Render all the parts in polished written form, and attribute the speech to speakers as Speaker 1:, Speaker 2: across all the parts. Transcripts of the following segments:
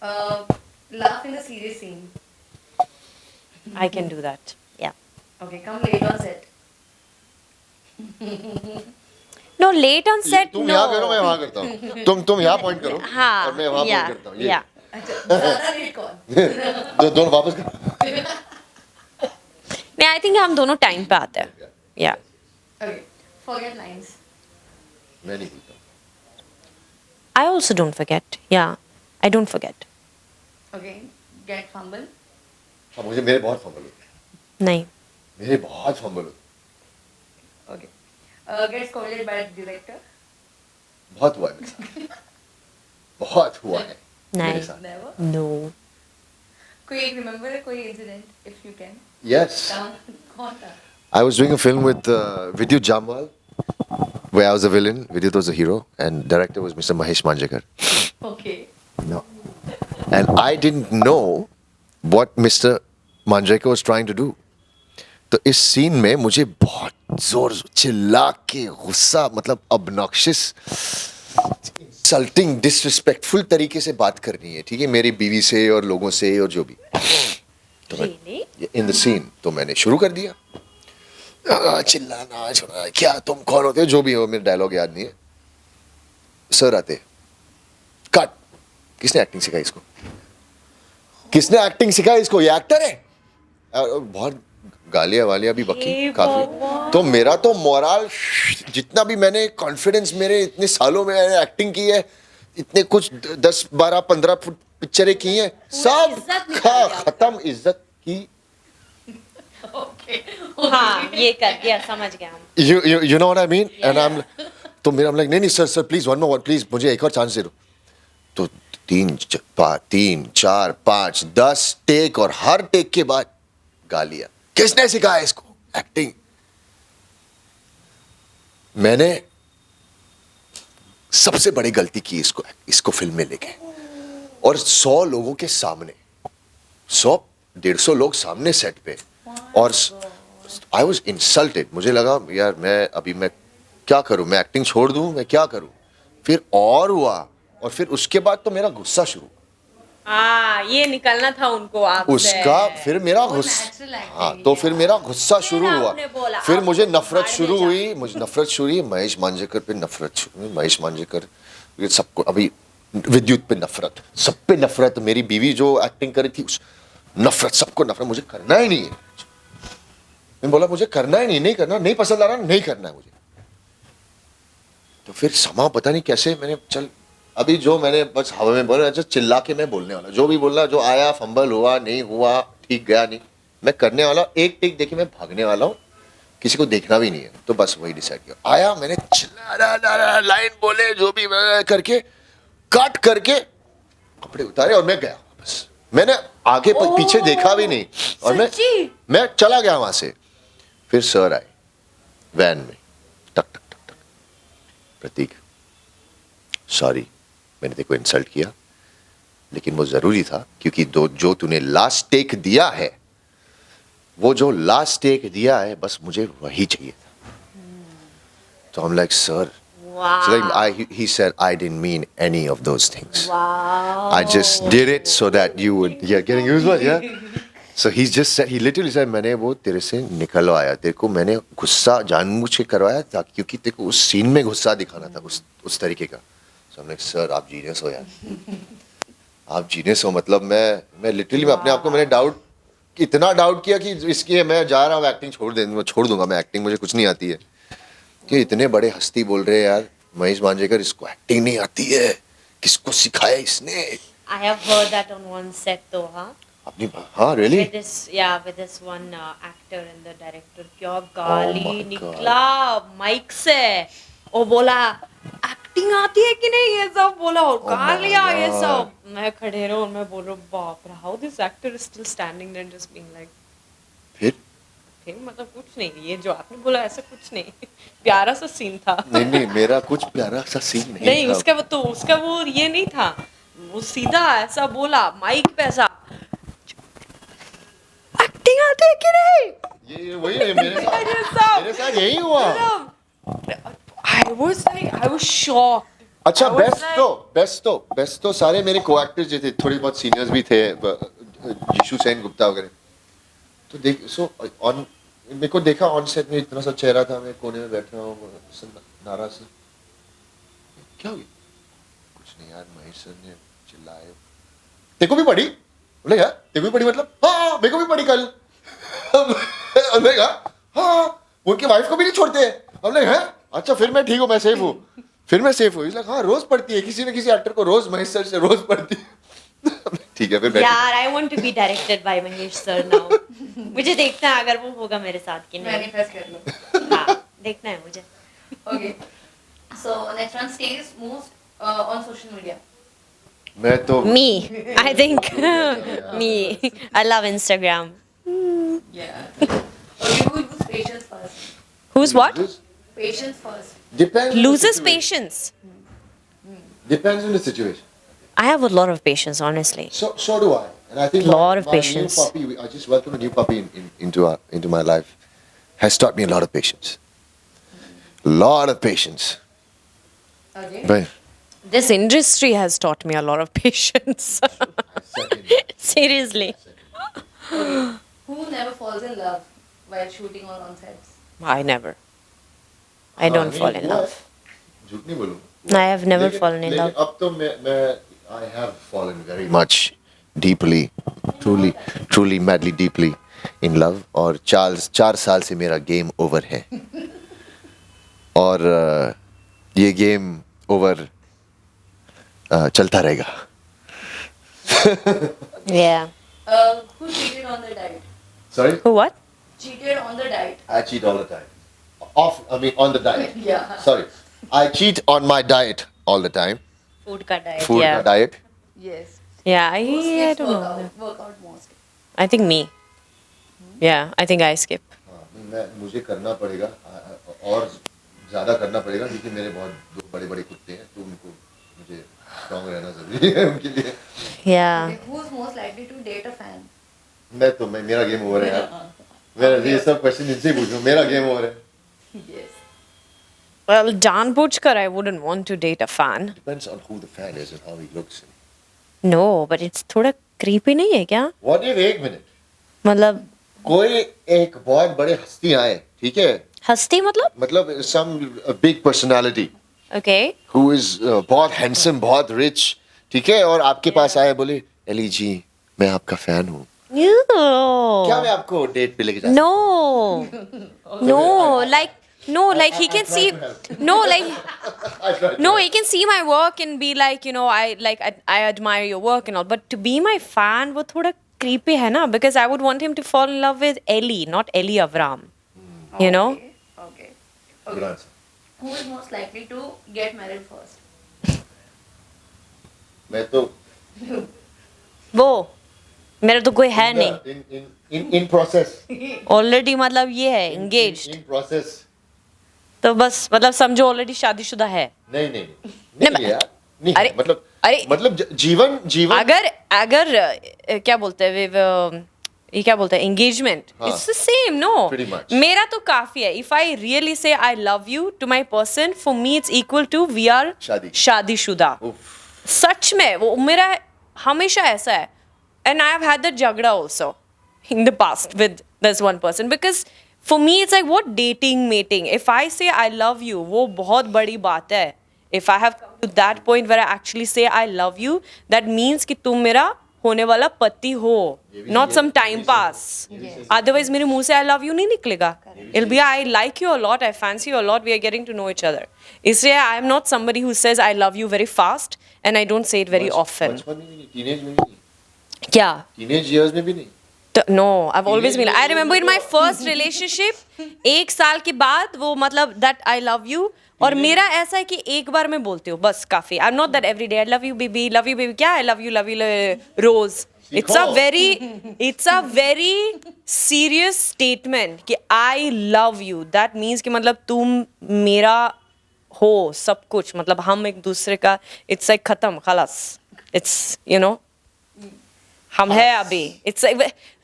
Speaker 1: Laugh in the serious scene.
Speaker 2: I can do that. Yeah.
Speaker 1: Okay, come late on set.
Speaker 2: No, late on set.
Speaker 3: तुम
Speaker 2: no.
Speaker 3: यहाँ करो, मैं वहाँ करता हूँ. तुम यहाँ पॉइंट करो
Speaker 2: हाँ,
Speaker 3: और मैं वहाँ
Speaker 2: yeah,
Speaker 3: पॉइंट करता हूँ. ये
Speaker 2: yeah.
Speaker 1: अच्छा, ज़्यादा लेट कौन?
Speaker 3: दोनों वापस करो.
Speaker 2: नहीं, I think हम दोनों टाइम पे आते हैं. Yeah.
Speaker 1: Okay, forget lines.
Speaker 3: मैं नहीं भूलता.
Speaker 2: I also don't forget. Yeah. I don't forget.
Speaker 1: Okay, get fumble.
Speaker 3: अब मुझे मेरे बहुत फंबल होते हैं.
Speaker 2: नहीं.
Speaker 3: मेरे बहुत फंबल होते हैं.
Speaker 1: Okay. Get scolded by the director.
Speaker 3: बहुत हुआ है मेरे साथ. बहुत हुआ है मेरे
Speaker 2: नहीं.
Speaker 3: साथ.
Speaker 1: Never.
Speaker 2: No.
Speaker 1: कोई एक remember है कोई incident if you can.
Speaker 3: Yes.
Speaker 1: कौन था?
Speaker 3: I was doing a film with Vidyut Jamwal, where I was a villain, Vidyut was the hero, and director was Mr. Mahesh Manjrekar.
Speaker 1: Okay.
Speaker 3: No. And I didn't know what Mr. Manjrekar was trying to do. तो इस scene में मुझे बहुत जोर चिल्ला के गुस्सा मतलब obnoxious, insulting, disrespectful तरीके से बात करनी है, ठीक है, मेरी बीवी से और लोगों से और जो भी.
Speaker 2: Really?
Speaker 3: इन द सीन तो मैंने शुरू कर दिया. चिल्लाना छोड़ा, क्या तुम कौन होते हो, जो भी हो, मेरे डायलॉग याद नहीं है. सर आते, कट. किसने एक्टिंग सिखाई इसको? किसने एक्टिंग सिखाई इसको? ये एक्टर है. बहुत गालियां वालियां भी बकी काफी. तो मेरा तो मोरल, जितना भी मैंने कॉन्फिडेंस, मेरे इतने सालों में मैंने एक्टिंग की है, इतने कुछ 10 12 15 फुट पिक्चरें की हैं, सब खत्म. इज्जत की.
Speaker 1: Okay.
Speaker 2: हाँ, ये कर दिया, समझ गया हम.
Speaker 3: You know what I mean? And I'm तो मेरा I'm like नहीं sir please one more please, मुझे एक और चांस दे दो. तो 3 4 5 10 टेक और हर टेक के बाद गालियां. किसने सिखाया इसको एक्टिंग? मैंने सबसे बड़ी गलती की इसको फिल्म में लेके, और 100 लोगों के सामने, 100-150 लोग सामने सेट पे, और आई वॉज इंसल्टेड. मुझे लगा यार मैं क्या करूं, मैं एक्टिंग छोड़ दूं, मैं क्या करूं. फिर और हुआ, और फिर उसके बाद तो मेरा गुस्सा शुरू.
Speaker 2: ये निकलना था उनको आपसे.
Speaker 3: उसका फिर मेरा गुस्सा.
Speaker 1: natural acting,
Speaker 3: हाँ, तो फिर मेरा गुस्सा शुरू
Speaker 2: फिर
Speaker 3: हुआ.
Speaker 2: आपने बोला,
Speaker 3: फिर
Speaker 2: आप
Speaker 3: मुझे
Speaker 2: उसको
Speaker 3: नफरत
Speaker 2: फाड़
Speaker 3: शुरू
Speaker 2: भेजा.
Speaker 3: हुई. मुझे नफरत शुरू हुई महेश मांजरेकर पे. नफरत शुरू हुई महेश मांजरेकर, ये सबको. अभी विद्युत पे नफरत, सब पे नफरत. मेरी बीवी जो एक्टिंग करी थी, उस नफरत, सबको नफरत. मुझे करना ही नहीं है. मैं बोला मुझे करना ही नहीं करना, नहीं पसंद आ रहा, नहीं करना है मुझे. तो फिर समा पता नहीं कैसे मैंने चल, अभी जो मैंने बस हवा में बोला, अच्छा चिल्ला के मैं बोलने वाला, जो भी बोलना, जो आया, फंबल हुआ नहीं हुआ, ठीक गया नहीं, मैं करने वाला. एक टेक देखी मैं भागने वाला हूँ, किसी को देखना भी नहीं है. तो बस वही डिसाइड किया. आया, मैंने चिल्ला, लाइन बोले, जो भी करके कट करके कपड़े उतारे और मैं गया. बस मैंने आगे पीछे देखा भी नहीं, और मैं चला गया वहां से. फिर सर आए वैन में, टक टक टक टक. प्रतीक, सॉरी मैंने तेरे को इंसल्ट किया, लेकिन वो जरूरी था, क्योंकि जो तूने लास्ट टेक दिया है, वो जो लास्ट टेक दिया है, बस मुझे वही चाहिए था. तो I'm like, sir. So like he said, I didn't mean any of those things.
Speaker 2: Wow.
Speaker 3: I just did it so that you would, getting goosebumps, yeah. So he just said, he literally said, मैंने वो तेरे से निकलवाया, तेरे को मैंने गुस्सा जानबूझ के करवाया था, क्योंकि तेरे को उस सीन में गुस्सा दिखाना था, उस तरीके का. So I'm like, sir, आप जीनियस हो यार. आप जीनियस हो. मतलब मैं लिटरली मैं अपने आप को मैंने इतना डाउट किया कि इसके मैं जा रहा हूँ, एक्टिंग छोड़ दूंगा मैं एक्टिंग, मुझे कुछ नहीं आती है. कि इतने बड़े हस्ती बोल रहे हैं यार, महेश मांजरेकर, इसको एक्टिंग नहीं आती है, किसको सिखाया इसने?
Speaker 2: I have heard that on one set though, huh?
Speaker 3: अपनी, हाँ, really?
Speaker 2: with this one actor and the director, क्या गाली
Speaker 3: my
Speaker 2: निकला माइक से. वो बोला एक्टिंग आती है कि नहीं, ये सब बोला, और गालियां ये सब. मैं खड़े रहो और मैं बोल रहा हूँ, बाप रे, how this actor is still standing there just being like.
Speaker 3: फिर
Speaker 2: मतलब कुछ नहीं, ये जो आपने बोला ऐसा कुछ नहीं. प्यारा सा सीन था.
Speaker 3: नहीं मेरा कुछ प्यारा सा सीन नहीं था.
Speaker 2: उसका वो ये नहीं था, वो सीधा ऐसा बोला माइक पे ऐसा, एक्टिंग आती है कि नहीं.
Speaker 3: ये वही है मेरे साथ यही हुआ.
Speaker 2: I was shocked.
Speaker 3: अच्छा
Speaker 2: I was
Speaker 3: बेस्ट तो सारे मेरे को एक्टर्स जो थे थोड़े बहुत सीनियर्स भी थे जीशु सेन गुप्ता वगैरह तो देख सो ऑन मेरे को देखा ऑन सेट में इतना सा चेहरा था मैं कोने में बैठ रहा हूँ नाराज से क्या हो गया कुछ नहीं यार महेश सर ने चिल्लाए तेरे को भी पड़ी बोले यार तेरे को भी पड़ी मतलब हाँ मेरे को भी पड़ी कल हमने कहा हाँ उनकी वाइफ को भी नहीं छोड़ते हमने कहा अच्छा फिर मैं ठीक हूँ मैं सेफ हूँ फिर मैं सेफ हूँ इसलिए हाँ रोज पड़ती है किसी न किसी एक्टर को रोज महेश सर से रोज पड़ती है ठीक है फिर बैठ
Speaker 2: यार I want to be directed by Mahesh sir now मुझे देखना है अगर वो होगा मेरे साथ कि नहीं
Speaker 1: मैनिफेस्ट कर लो.
Speaker 2: हाँ देखना है मुझे
Speaker 1: Okay. So next one stays most on social media.
Speaker 3: मैं तो
Speaker 2: me I think me I love Instagram
Speaker 1: Yeah. Okay, who loses patience first?
Speaker 2: who's what
Speaker 1: Patience first.
Speaker 3: depends
Speaker 2: loses patience
Speaker 3: depends on the situation
Speaker 2: I have a lot of patience honestly
Speaker 3: so do I and I think
Speaker 2: Lot of
Speaker 3: my
Speaker 2: patience.
Speaker 3: new puppy I just welcomed a new puppy into my life has taught me a lot of patience
Speaker 1: Okay.
Speaker 3: but
Speaker 2: this industry has taught me a lot of patience seriously
Speaker 1: Who never falls in love while shooting or on sets?
Speaker 2: I never I don't fall in love
Speaker 3: झूठ नहीं बोलूंगा
Speaker 2: I have never fallen in
Speaker 3: लेकिन
Speaker 2: love
Speaker 3: अब तो मैं I have fallen very much deeply truly madly deeply in love और 4 साल से मेरा गेम ओवर है और ये गेम ओवर चलता रहेगा
Speaker 2: yeah
Speaker 1: Who cheated on the diet?
Speaker 3: sorry
Speaker 2: who what
Speaker 1: Cheated on the diet.
Speaker 3: I cheat all the time on the diet
Speaker 1: Yeah.
Speaker 3: sorry I cheat on my diet all the time
Speaker 2: food ka diet
Speaker 3: food
Speaker 2: yeah
Speaker 3: का diet
Speaker 1: Yes.
Speaker 2: yeah
Speaker 1: Who
Speaker 2: I
Speaker 1: skips
Speaker 2: don't know
Speaker 1: workout most?
Speaker 2: I think me yeah I think I skip
Speaker 3: हाँ, मुझे करना पड़ेगा और ज़्यादा करना पड़ेगा क्योंकि मेरे बहुत 2 बड़े कुत्ते हैं तो उनको मुझे स्ट्रॉन्ग रहना जरूरी है उनके लिए
Speaker 2: yeah
Speaker 1: Okay, who's most likely to date a fan?
Speaker 3: मेरा गेम ओवर है यार मेरा ये सब क्वेश्चन इनसे ही पूछूं मेरा गेम ओवर है
Speaker 1: Yes.
Speaker 2: well Dan Butchkar I wouldn't want to date a fan
Speaker 3: depends on who the fan is and how he looks
Speaker 2: no but it's थोड़ा creepy नहीं है क्या
Speaker 3: what if एक मिनट
Speaker 2: मतलब
Speaker 3: कोई एक बहुत बड़े हस्ती आए ठीक है
Speaker 2: हस्ती मतलब
Speaker 3: some big personality
Speaker 2: okay
Speaker 3: who is बहुत हैंडसम बहुत रिच ठीक है और आपके पास आए बोले एली जी मैं आपका फैन हूँ क्या मैं आपको डेट पे लेके जा
Speaker 2: No, like he can see. No, like no, he can see my work and be like, you know, I admire your work and all. But to be my fan, वो थोड़ा creepy है ना? Because I would want him to fall in love with Ellie, not Ellie Avram. You know?
Speaker 1: Okay.
Speaker 3: Good answer.
Speaker 1: Who is most likely to get married first?
Speaker 3: मैं तो
Speaker 2: वो मेरा तो कोई है नहीं.
Speaker 3: in process
Speaker 2: Already मतलब ये है engaged.
Speaker 3: in process
Speaker 2: तो बस मतलब समझो already शादीशुदा है.
Speaker 3: नहीं यार नहीं
Speaker 2: अरे,
Speaker 3: मतलब जीवन
Speaker 2: अगर क्या बोलते हैं ये क्या बोलते हैं एंगेजमेंट
Speaker 3: हाँ,
Speaker 2: it's the same no
Speaker 3: pretty much.
Speaker 2: मेरा तो काफी है if I really say I love you to my person for me it's equal to we are शादीशुदा सच में वो मेरा हमेशा ऐसा है and I have had that झगड़ा also in the past with this one person because for me it's like what dating mating if I say I love you वो बहुत बड़ी बात है if I have come to that point where I actually say I love you that means कि तुम मेरा होने वाला पति हो not some time pass otherwise मेरे मुंह से I love you नहीं निकलेगा it'll be I like you a lot I fancy you a lot we are getting to know each other इसलिए I am not somebody who says I love you very fast and I don't say it very often
Speaker 3: बचपन में भी नहीं teenage में भी नहीं
Speaker 2: क्या
Speaker 3: teenage years में भी नहीं
Speaker 2: No, I've always been. I remember in my first relationship, 1 साल के बाद वो मतलब that I love you और मेरा ऐसा है कि एक बार मैं बोलती हूँ बस काफी. I'm not that every day. I love you baby क्या I love you Rose. It's a very serious statement कि I love you. That means कि मतलब तुम मेरा हो सब कुछ मतलब हम एक दूसरे का it's like खत्म खलास. It's you know. हम है अभी इट्स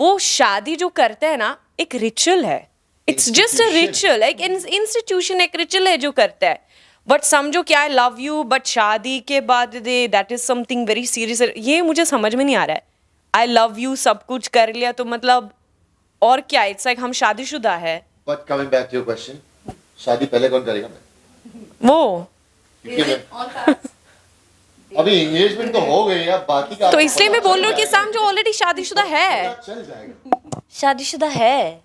Speaker 2: वो शादी जो करते हैं ना एक रिचुअल है इट्स जस्ट अ रिचुअल एक इंस्टीट्यूशन एक रिचुअल है जो करता है बट समझो कि आई लव यू बट शादी के बाद they that is something very serious. ये मुझे समझ में नहीं आ रहा है. आई लव यू सब कुछ कर लिया तो मतलब और क्या. इट्स लाइक हम शादीशुदा है.
Speaker 3: But coming back to your question, शादी पहले कौन करेगा? मैं.
Speaker 2: वो
Speaker 3: क्योंकि
Speaker 1: Is
Speaker 3: मैं
Speaker 1: it on cards?
Speaker 3: अभी एंगेजमेंट तो हो गई है, बाकी का
Speaker 2: तो
Speaker 3: आपको
Speaker 2: इसलिए
Speaker 3: पता
Speaker 2: मैं बोल
Speaker 3: चल
Speaker 2: रही हूँ कि
Speaker 3: जाएगा।
Speaker 2: समझो ऑलरेडी शादीशुदा है.
Speaker 3: पता चल जाएगा.
Speaker 2: शादीशुदा है.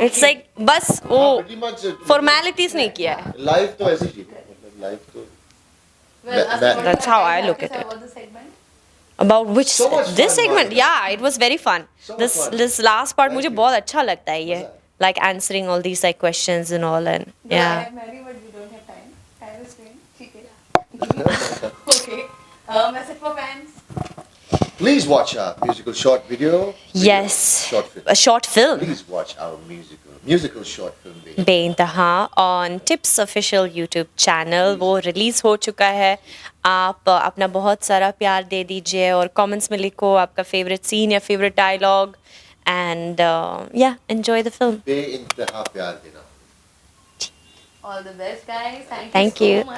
Speaker 2: इट्स लाइक बस वो
Speaker 3: Pretty much
Speaker 2: फॉर्मेलिटीज नहीं किया है.
Speaker 3: लाइफ तो ऐसी चीज है, मतलब लाइफ तो
Speaker 1: Well,
Speaker 3: That-
Speaker 1: what
Speaker 2: That's how I look at it.
Speaker 1: About the segment.
Speaker 2: About which
Speaker 3: So much
Speaker 2: this
Speaker 3: fun,
Speaker 2: segment?
Speaker 3: Bhavika.
Speaker 2: Yeah, it was very fun.
Speaker 3: So much fun.
Speaker 2: This last part
Speaker 3: Thank
Speaker 2: मुझे
Speaker 3: you.
Speaker 2: बहुत अच्छा लगता है ये.
Speaker 3: मजा आया.
Speaker 2: Like answering all these like questions and all and
Speaker 1: No, I
Speaker 2: yeah.
Speaker 1: have married, but we don't have time. Time is going. ठीक है. Okay. Message for fans.
Speaker 3: Please watch our musical short video.
Speaker 2: Yes.
Speaker 3: Short film.
Speaker 2: A short film.
Speaker 3: Please watch our musical short film. Baby.
Speaker 2: बेइंतहा on Tips official YouTube channel वो release हो चुका है. आप अपना बहुत सारा प्यार दे दीजिए और कमेंट्स में लिखो आपका फेवरेट सीन या फेवरेट डायलॉग एंड या एंजॉय द फिल्म.
Speaker 3: बेइंतहा प्यार देना.
Speaker 1: All the best, guys. Thank
Speaker 2: Thank
Speaker 1: you
Speaker 2: you.
Speaker 1: so much.